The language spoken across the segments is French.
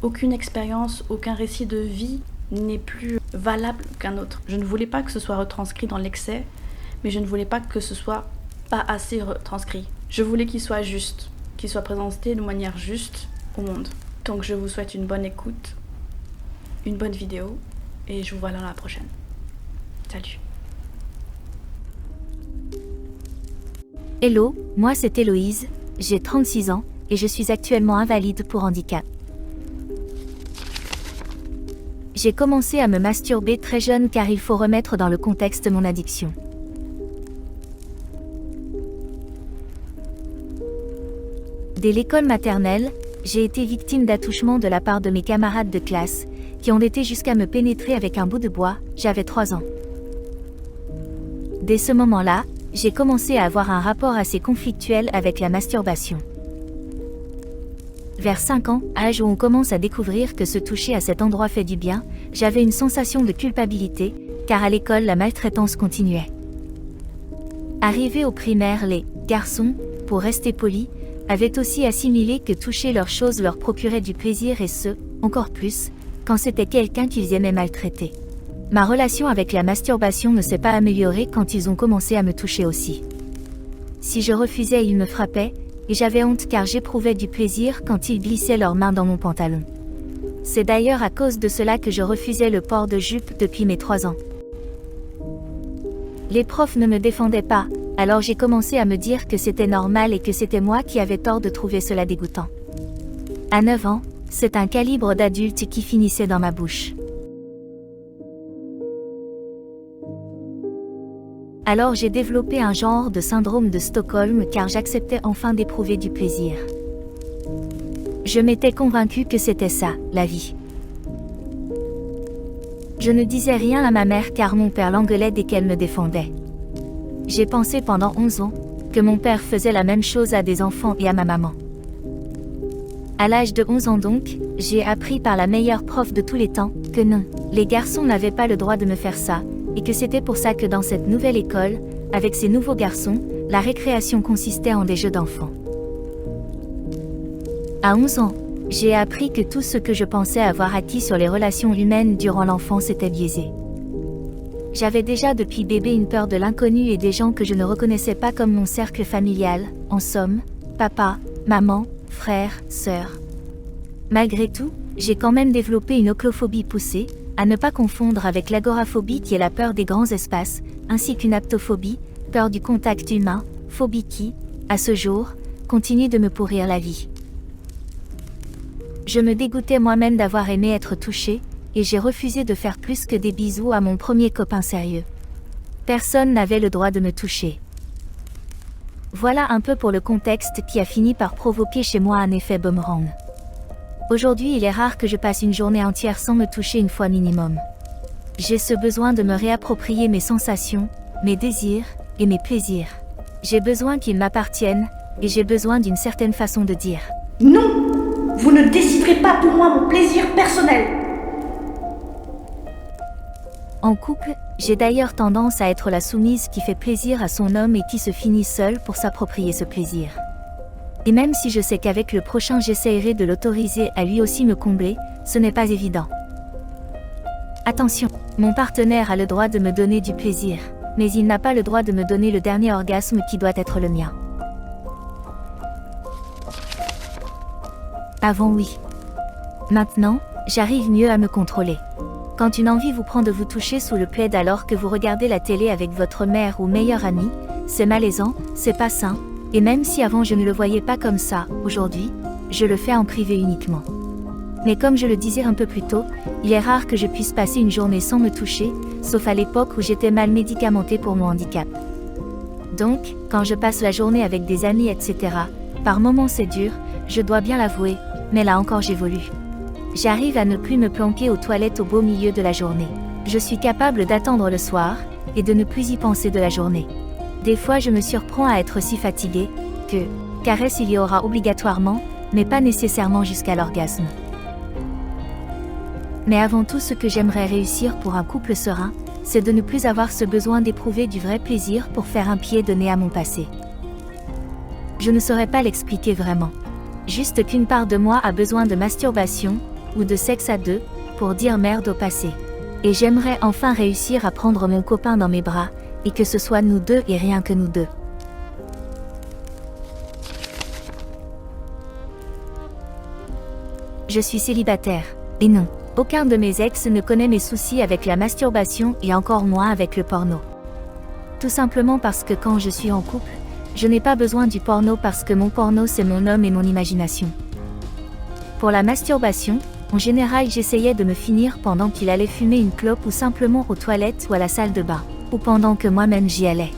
Aucune expérience, aucun récit de vie n'est plus valable qu'un autre. Je ne voulais pas que ce soit retranscrit dans l'excès, mais je ne voulais pas que ce soit pas assez retranscrit. Je voulais qu'il soit juste, qu'il soit présenté de manière juste au monde. Donc je vous souhaite une bonne écoute, une bonne vidéo, et je vous vois dans la prochaine. Salut. Hello, moi c'est Héloïse, j'ai 36 ans, et je suis actuellement invalide pour handicap. J'ai commencé à me masturber très jeune car il faut remettre dans le contexte mon addiction. Dès l'école maternelle, j'ai été victime d'attouchements de la part de mes camarades de classe, qui ont été jusqu'à me pénétrer avec un bout de bois, j'avais 3 ans. Dès ce moment-là, j'ai commencé à avoir un rapport assez conflictuel avec la masturbation. Vers 5 ans, âge où on commence à découvrir que se toucher à cet endroit fait du bien, j'avais une sensation de culpabilité, car à l'école la maltraitance continuait. Arrivé au primaire, les garçons, pour rester polis, avaient aussi assimilé que toucher leurs choses leur procurait du plaisir et ce, encore plus, quand c'était quelqu'un qu'ils aimaient maltraiter. Ma relation avec la masturbation ne s'est pas améliorée quand ils ont commencé à me toucher aussi. Si je refusais, ils me frappaient, et j'avais honte car j'éprouvais du plaisir quand ils glissaient leurs mains dans mon pantalon. C'est d'ailleurs à cause de cela que je refusais le port de jupe depuis mes 3 ans. Les profs ne me défendaient pas, alors j'ai commencé à me dire que c'était normal et que c'était moi qui avais tort de trouver cela dégoûtant. À 9 ans, c'est un calibre d'adulte qui finissait dans ma bouche. Alors j'ai développé un genre de syndrome de Stockholm car j'acceptais enfin d'éprouver du plaisir. Je m'étais convaincue que c'était ça, la vie. Je ne disais rien à ma mère car mon père l'engueulait dès qu'elle me défendait. J'ai pensé pendant 11 ans que mon père faisait la même chose à des enfants et à ma maman. À l'âge de 11 ans donc, j'ai appris par la meilleure prof de tous les temps que non, les garçons n'avaient pas le droit de me faire ça, et que c'était pour ça que dans cette nouvelle école, avec ces nouveaux garçons, la récréation consistait en des jeux d'enfants. À 11 ans, j'ai appris que tout ce que je pensais avoir acquis sur les relations humaines durant l'enfance était biaisé. J'avais déjà depuis bébé une peur de l'inconnu et des gens que je ne reconnaissais pas comme mon cercle familial, en somme, papa, maman, frère, sœur. Malgré tout, j'ai quand même développé une oclophobie poussée, à ne pas confondre avec l'agoraphobie qui est la peur des grands espaces, ainsi qu'une aptophobie, peur du contact humain, phobie qui, à ce jour, continue de me pourrir la vie. Je me dégoûtais moi-même d'avoir aimé être touchée, et j'ai refusé de faire plus que des bisous à mon premier copain sérieux. Personne n'avait le droit de me toucher. Voilà un peu pour le contexte qui a fini par provoquer chez moi un effet boomerang. Aujourd'hui, il est rare que je passe une journée entière sans me toucher une fois minimum. J'ai ce besoin de me réapproprier mes sensations, mes désirs et mes plaisirs. J'ai besoin qu'ils m'appartiennent, et j'ai besoin d'une certaine façon de dire « Non, vous ne déciderez pas pour moi mon plaisir personnel !» En couple, j'ai d'ailleurs tendance à être la soumise qui fait plaisir à son homme et qui se finit seule pour s'approprier ce plaisir. Et même si je sais qu'avec le prochain j'essaierai de l'autoriser à lui aussi me combler, ce n'est pas évident. Attention, mon partenaire a le droit de me donner du plaisir, mais il n'a pas le droit de me donner le dernier orgasme qui doit être le mien. Avant oui. Maintenant, j'arrive mieux à me contrôler. Quand une envie vous prend de vous toucher sous le plaid alors que vous regardez la télé avec votre mère ou meilleure amie, c'est malaisant, c'est pas sain. Et même si avant je ne le voyais pas comme ça, aujourd'hui, je le fais en privé uniquement. Mais comme je le disais un peu plus tôt, il est rare que je puisse passer une journée sans me toucher, sauf à l'époque où j'étais mal médicamentée pour mon handicap. Donc, quand je passe la journée avec des amis etc., par moments c'est dur, je dois bien l'avouer, mais là encore j'évolue. J'arrive à ne plus me planquer aux toilettes au beau milieu de la journée. Je suis capable d'attendre le soir, et de ne plus y penser de la journée. Des fois je me surprends à être si fatiguée, que, caresse il y aura obligatoirement, mais pas nécessairement jusqu'à l'orgasme. Mais avant tout ce que j'aimerais réussir pour un couple serein, c'est de ne plus avoir ce besoin d'éprouver du vrai plaisir pour faire un pied de nez à mon passé. Je ne saurais pas l'expliquer vraiment. Juste qu'une part de moi a besoin de masturbation, ou de sexe à deux, pour dire merde au passé. Et j'aimerais enfin réussir à prendre mon copain dans mes bras, et que ce soit nous deux et rien que nous deux. Je suis célibataire. Et non, aucun de mes ex ne connaît mes soucis avec la masturbation et encore moins avec le porno. Tout simplement parce que quand je suis en couple, je n'ai pas besoin du porno parce que mon porno c'est mon homme et mon imagination. Pour la masturbation, en général j'essayais de me finir pendant qu'il allait fumer une clope ou simplement aux toilettes ou à la salle de bain, ou pendant que moi-même j'y allais.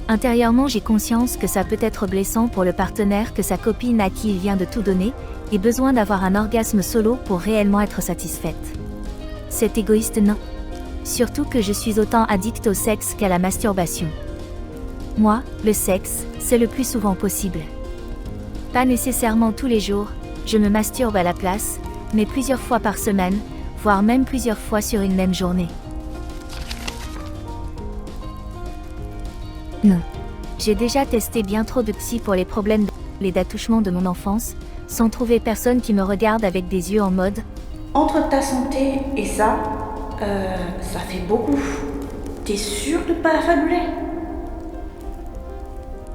Intérieurement j'ai conscience que ça peut être blessant pour le partenaire que sa copine à qui il vient de tout donner, ait besoin d'avoir un orgasme solo pour réellement être satisfaite. C'est égoïste, non? Surtout que je suis autant addict au sexe qu'à la masturbation. Moi, le sexe, c'est le plus souvent possible. Pas nécessairement tous les jours, je me masturbe à la place, mais plusieurs fois par semaine, voire même plusieurs fois sur une même journée. Non. J'ai déjà testé bien trop de psy pour les problèmes d'attouchement de mon enfance, sans trouver personne qui me regarde avec des yeux en mode « Entre ta santé et ça, ça fait beaucoup. T'es sûr de pas affabuler ?»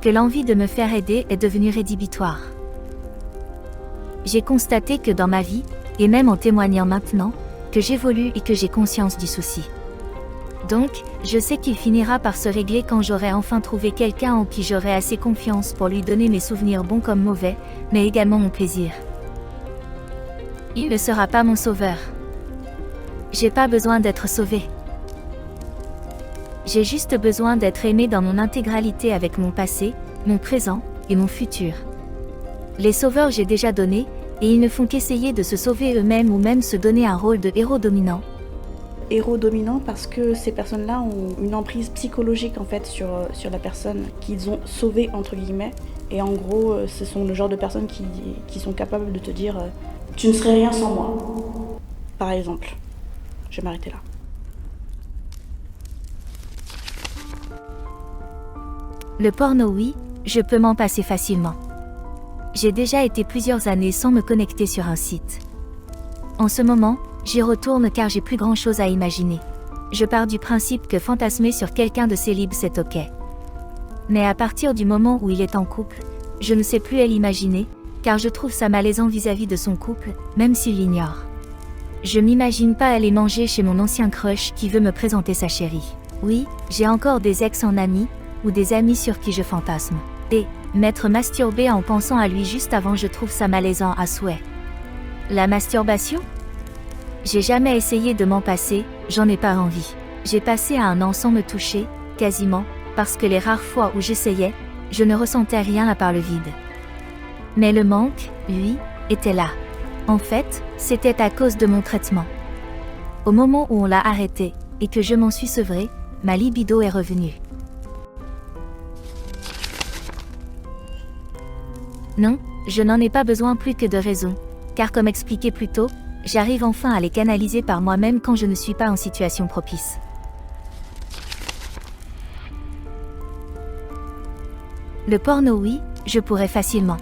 que l'envie de me faire aider est devenue rédhibitoire. J'ai constaté que dans ma vie, et même en témoignant maintenant, que j'évolue et que j'ai conscience du souci. Donc, je sais qu'il finira par se régler quand j'aurai enfin trouvé quelqu'un en qui j'aurai assez confiance pour lui donner mes souvenirs bons comme mauvais, mais également mon plaisir. Il ne sera pas mon sauveur. J'ai pas besoin d'être sauvée. J'ai juste besoin d'être aimée dans mon intégralité avec mon passé, mon présent et mon futur. Les sauveurs j'ai déjà donné, et ils ne font qu'essayer de se sauver eux-mêmes ou même se donner un rôle de héros dominant. Héros dominant parce que ces personnes-là ont une emprise psychologique en fait sur la personne qu'ils ont sauvée entre guillemets. Et en gros, ce sont le genre de personnes qui sont capables de te dire tu ne serais rien sans moi. Par exemple. Je vais m'arrêter là. Le porno oui, je peux m'en passer facilement. J'ai déjà été plusieurs années sans me connecter sur un site. En ce moment, j'y retourne car j'ai plus grand chose à imaginer. Je pars du principe que fantasmer sur quelqu'un de célib c'est ok. Mais à partir du moment où il est en couple, je ne sais plus à l'imaginer, car je trouve ça malaisant vis-à-vis de son couple, même s'il l'ignore. Je m'imagine pas aller manger chez mon ancien crush qui veut me présenter sa chérie. Oui, j'ai encore des ex en amis, ou des amis sur qui je fantasme. Et m'être masturbé en pensant à lui juste avant je trouve ça malaisant à souhait. La masturbation ? J'ai jamais essayé de m'en passer, j'en ai pas envie. J'ai passé un an sans me toucher, quasiment, parce que les rares fois où j'essayais, je ne ressentais rien à part le vide. Mais le manque, lui, était là. En fait, c'était à cause de mon traitement. Au moment où on l'a arrêté, et que je m'en suis sevrée, ma libido est revenue. Non, je n'en ai pas besoin plus que de raisons, car comme expliqué plus tôt, j'arrive enfin à les canaliser par moi-même quand je ne suis pas en situation propice. Le porno oui, je pourrais facilement.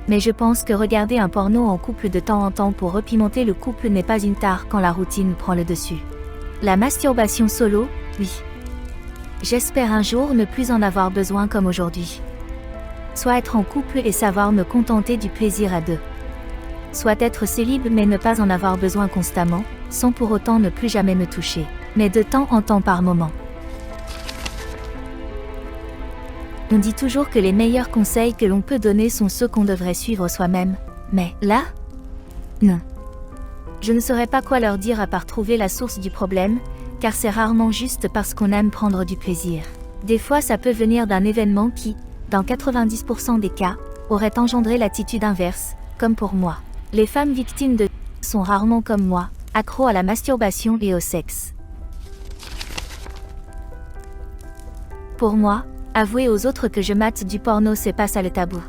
Mais je pense que regarder un porno en couple de temps en temps pour repimenter le couple n'est pas une tare quand la routine prend le dessus. La masturbation solo, oui. J'espère un jour ne plus en avoir besoin comme aujourd'hui. Soit être en couple et savoir me contenter du plaisir à deux. Soit être célib mais ne pas en avoir besoin constamment, sans pour autant ne plus jamais me toucher, mais de temps en temps par moment. On dit toujours que les meilleurs conseils que l'on peut donner sont ceux qu'on devrait suivre soi-même, mais là, non. Je ne saurais pas quoi leur dire à part trouver la source du problème, car c'est rarement juste parce qu'on aime prendre du plaisir. Des fois ça peut venir d'un événement qui, dans 90% des cas, aurait engendré l'attitude inverse, comme pour moi. Les femmes victimes de sont rarement comme moi, accros à la masturbation et au sexe. Pour moi, avouer aux autres que je mate du porno c'est pas ça le tabou.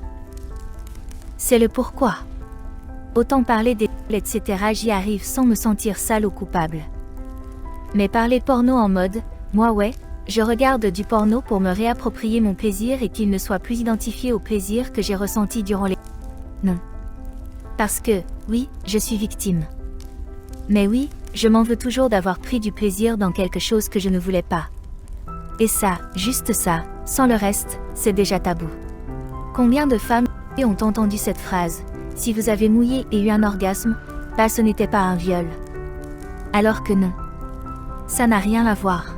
C'est le pourquoi. Autant parler des etc. j'y arrive sans me sentir sale ou coupable. Mais parler porno en mode, moi ouais, je regarde du porno pour me réapproprier mon plaisir et qu'il ne soit plus identifié au plaisir que j'ai ressenti durant les... Non. Parce que, oui, je suis victime. Mais oui, je m'en veux toujours d'avoir pris du plaisir dans quelque chose que je ne voulais pas. Et ça, juste ça, sans le reste, c'est déjà tabou. Combien de femmes ont entendu cette phrase: si vous avez mouillé et eu un orgasme, bah ce n'était pas un viol. Alors que non. Ça n'a rien à voir.